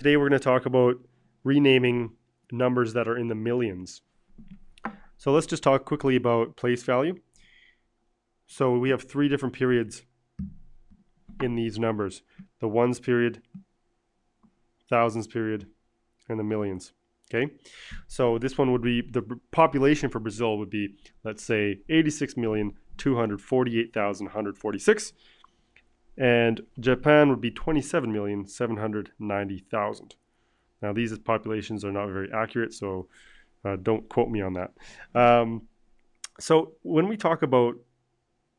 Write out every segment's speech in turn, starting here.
Today we're going to talk about renaming numbers that are in the millions. So let's just talk quickly about place value. So we have three different periods in these numbers: the ones period, thousands period, and the millions. Okay, so this one would be, the population for Brazil would be, let's say, 86,248,146, and Japan would be 27,790,000. Now these populations are not very accurate, so don't quote me on that. So when we talk about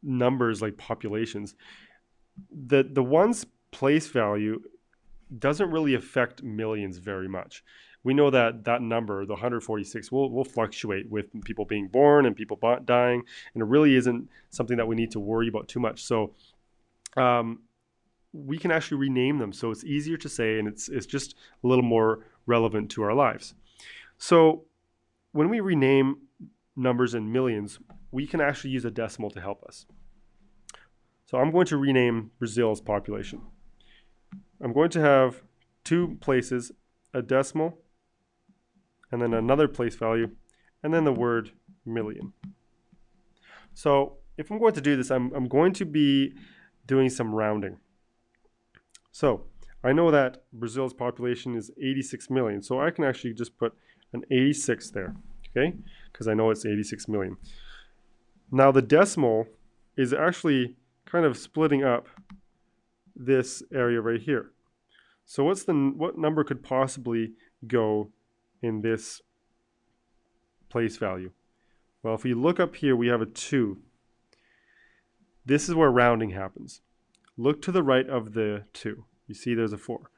numbers like populations, the one's place value doesn't really affect millions very much. We know that that number, the 146, will fluctuate with people being born and people dying, and it really isn't something that we need to worry about too much. So we can actually rename them, so it's easier to say, and it's just a little more relevant to our lives. So when we rename numbers in millions, we can actually use a decimal to help us. So I'm going to rename Brazil's population. I'm going to have two places, a decimal, and then another place value, and then the word million. So if I'm going to do this, I'm going to be doing some rounding. So I know that Brazil's population is 86 million, so I can actually just put an 86 there, okay? Because I know it's 86 million. Now the decimal is actually kind of splitting up this area right here. So what number could possibly go in this place value? Well, if we look up here, we have a 2. This is where rounding happens. Look to the right of the 2. You see there's a 4.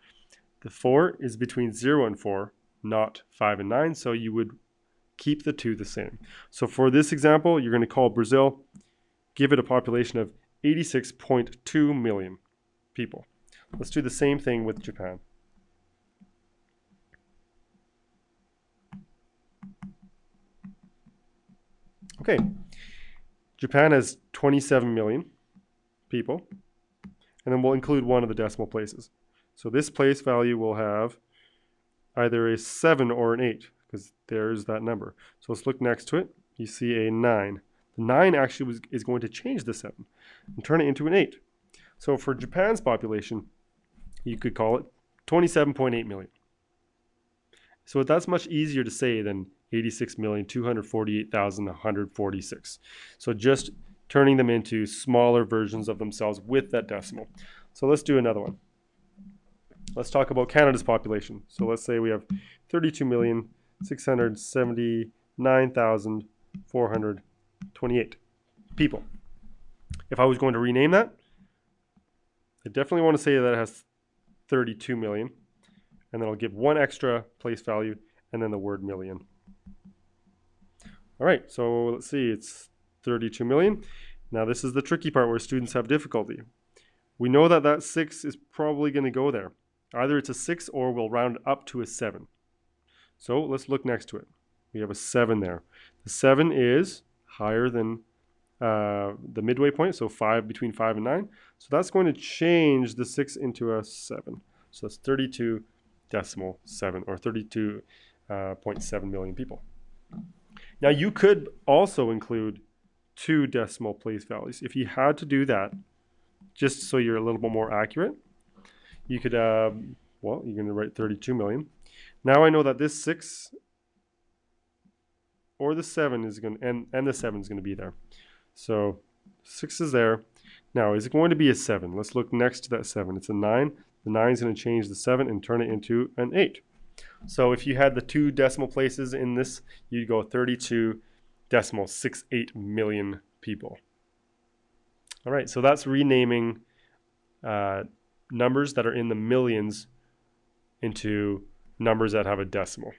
The 4 is between 0 and 4, not 5 and 9, so you would keep the 2 the same. So for this example, you're going to call Brazil, give it a population of 86.2 million people. Let's do the same thing with Japan. Okay, Japan has 27 million people, and then we'll include one of the decimal places. So this place value will have either a 7 or an 8, because there's that number. So let's look next to it. You see a 9. The 9 actually is going to change the 7 and turn it into an 8. So for Japan's population, you could call it 27.8 million. So that's much easier to say than 86,248,146. So just turning them into smaller versions of themselves with that decimal. So let's do another one. Let's talk about Canada's population. So let's say we have 32,679,428 people. If I was going to rename that, I definitely want to say that it has 32 million, and then I'll give one extra place value and then the word million. All right, so let's see, it's 32 million. Now this is the tricky part where students have difficulty. We know that that 6 is probably going to go there. Either it's a 6 or we'll round up to a 7. So let's look next to it. We have a 7 there. The 7 is higher than the midway point, so between 5 and 9. So that's going to change the 6 into a 7. So that's 32.7 or 32.7 million people. Now you could also include 2 decimal place values. If you had to do that, just so you're a little bit more accurate, you could, well, you're going to write 32 million. Now I know that this 6 or the 7 is going to, and the 7 is going to be there. So 6 is there. Now, is it going to be a 7? Let's look next to that 7. It's a 9. The 9 is going to change the 7 and turn it into an 8. So if you had the 2 decimal places in this, you'd go 32.68 million people. All right, so that's renaming numbers that are in the millions into numbers that have a decimal.